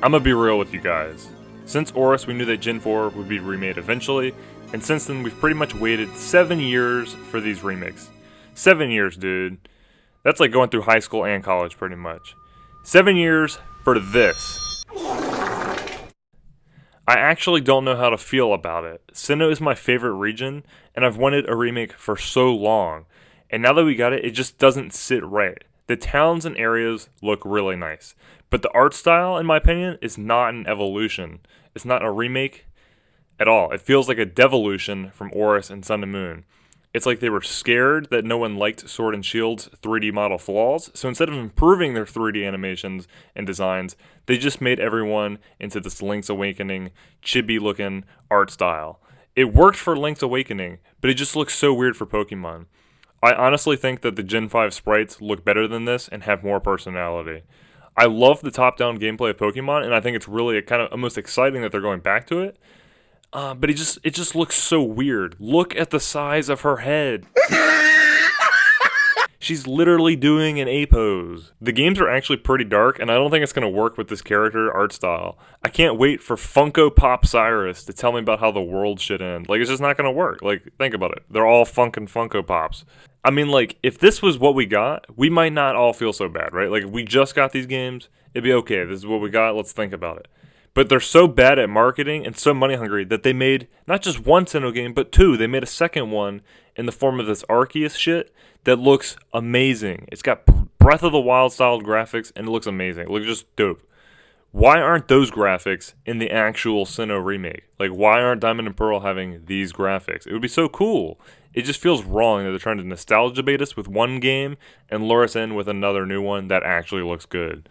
I'm gonna be real with you guys. Since Oris, we knew that Gen 4 would be remade eventually, and since then we've pretty much waited 7 years for these remakes. 7 years, dude. That's like going through high school and college pretty much. 7 years for this. I actually don't know how to feel about it. Sinnoh is my favorite region, and I've wanted a remake for so long. And now that we got it, it just doesn't sit right. The towns and areas look really nice, but the art style, in my opinion, is not an evolution. It's not a remake at all. It feels like a devolution from Oris and Sun and Moon. It's like they were scared that no one liked Sword and Shield's 3D model flaws, so instead of improving their 3D animations and designs, they just made everyone into this Link's Awakening, chibi-looking art style. It worked for Link's Awakening, but it just looks so weird for Pokemon. I honestly think that the Gen 5 sprites look better than this and have more personality. I love the top-down gameplay of Pokemon, and I think it's really kind of almost exciting that they're going back to it. But it just looks so weird. Look at the size of her head. She's literally doing an A pose. The games are actually pretty dark, and I don't think it's going to work with this character art style. I can't wait for Funko Pop Cyrus to tell me about how the world should end. Like, it's just not going to work. Like, think about it. They're all Funko Pops. I mean, like, if this was what we got, we might not all feel so bad, right? Like, if we just got these games, it'd be okay. This is what we got. Let's think about it. But they're so bad at marketing and so money hungry that they made not just one Sinnoh game, but two. They made a second one in the form of this Arceus shit that looks amazing. It's got Breath of the Wild styled graphics and it looks amazing. It looks just dope. Why aren't those graphics in the actual Sinnoh remake? Like, why aren't Diamond and Pearl having these graphics? It would be so cool. It just feels wrong that they're trying to nostalgia bait us with one game and lure us in with another new one that actually looks good.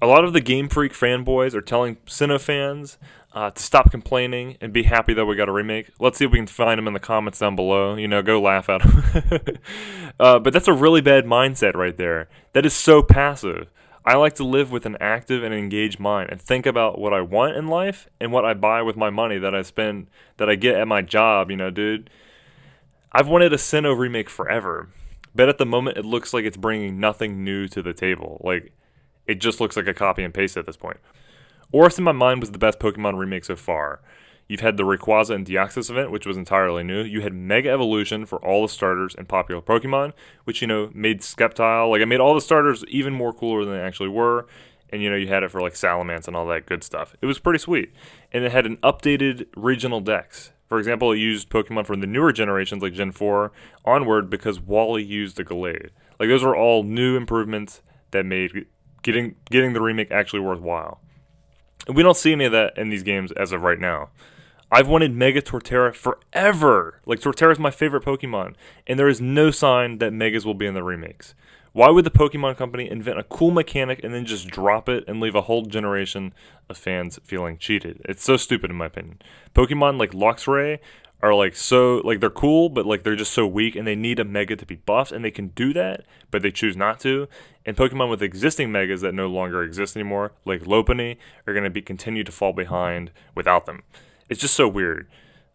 A lot of the Game Freak fanboys are telling Sinnoh fans to stop complaining and be happy that we got a remake. Let's see if we can find them in the comments down below. You know, go laugh at them. But that's a really bad mindset right there. That is so passive. I like to live with an active and engaged mind and think about what I want in life and what I buy with my money that I spend, that I get at my job, you know, dude. I've wanted a Sinnoh remake forever, but at the moment it looks like it's bringing nothing new to the table. Like, it just looks like a copy and paste at this point. Oris in my mind was the best Pokemon remake so far. You've had the Rayquaza and Deoxys event, which was entirely new. You had Mega Evolution for all the starters and popular Pokemon, which, you know, made Sceptile, like, it made all the starters even more cooler than they actually were. And, you know, you had it for, like, Salamence and all that good stuff. It was pretty sweet. And it had an updated regional dex. For example, it used Pokemon from the newer generations, like Gen 4, onward because Wally used the Gallade. Like, those were all new improvements that made getting the remake actually worthwhile. And we don't see any of that in these games as of right now. I've wanted Mega Torterra forever. Like, Torterra is my favorite Pokemon, and there is no sign that Megas will be in the remakes. Why would the Pokemon Company invent a cool mechanic and then just drop it and leave a whole generation of fans feeling cheated? It's so stupid in my opinion. Pokemon like Luxray are like so, like, they're cool, but like they're just so weak and they need a Mega to be buffed, and they can do that, but they choose not to. And Pokemon with existing Megas that no longer exist anymore, like Lopunny, are going to be continue to fall behind without them. It's just so weird.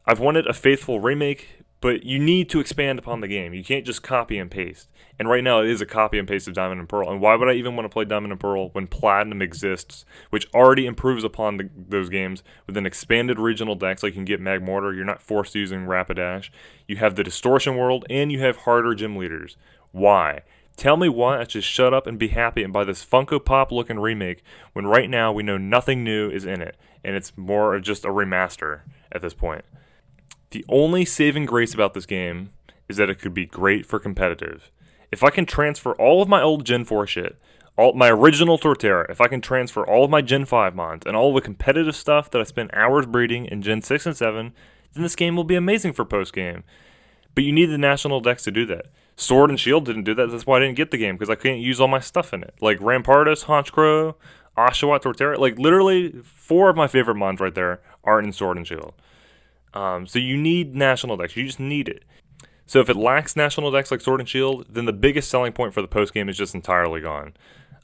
I've wanted a faithful remake, but you need to expand upon the game. You can't just copy and paste. And right now it is a copy and paste of Diamond and Pearl. And why would I even want to play Diamond and Pearl when Platinum exists, which already improves upon those games with an expanded regional dex, like you can get Magmortar. You're not forced to using Rapidash. You have the Distortion World, and you have harder gym leaders. Why? Tell me why I should shut up and be happy and buy this Funko Pop looking remake when right now we know nothing new is in it, and it's more of just a remaster at this point. The only saving grace about this game is that it could be great for competitive. If I can transfer all of my old Gen 4 shit, all my original Torterra, if I can transfer all of my Gen 5 mons and all the competitive stuff that I spent hours breeding in Gen 6 and 7, then this game will be amazing for post-game. But you need the National Dex to do that. Sword and Shield didn't do that. That's why I didn't get the game, because I couldn't use all my stuff in it. Like Rampardos, Honchkrow, Oshawott, Torterra. Like, literally 4 of my favorite mons right there aren't in Sword and Shield. So you need National Dex. You just need it. So if it lacks National Dex like Sword and Shield, then the biggest selling point for the post-game is just entirely gone.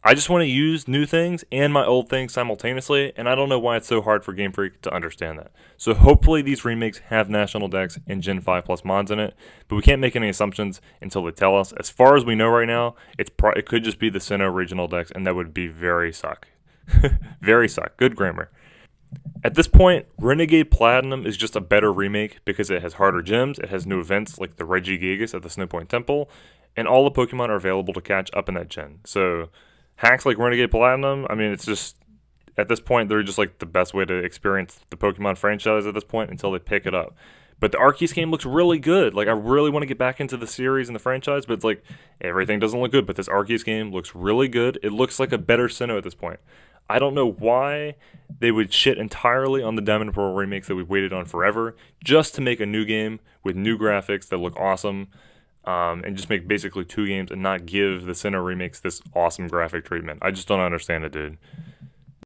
I just want to use new things and my old things simultaneously, and I don't know why it's so hard for Game Freak to understand that. So hopefully these remakes have National Dex and Gen 5 plus mods in it, but we can't make any assumptions until they tell us. As far as we know right now, it could just be the Sinnoh regional Dex, and that would be very suck. Very suck. Good grammar. At this point, Renegade Platinum is just a better remake because it has harder gyms, it has new events like the Regigigas at the Snowpoint Temple, and all the Pokemon are available to catch up in that gen. So, hacks like Renegade Platinum, I mean, it's just, at this point, they're just like the best way to experience the Pokemon franchise at this point until they pick it up. But the Arceus game looks really good. Like, I really want to get back into the series and the franchise, but it's like, everything doesn't look good. But this Arceus game looks really good. It looks like a better Sinnoh at this point. I don't know why they would shit entirely on the Diamond and Pearl remakes that we've waited on forever just to make a new game with new graphics that look awesome, and just make basically two games and not give the Sinnoh remakes this awesome graphic treatment. I just don't understand it, dude.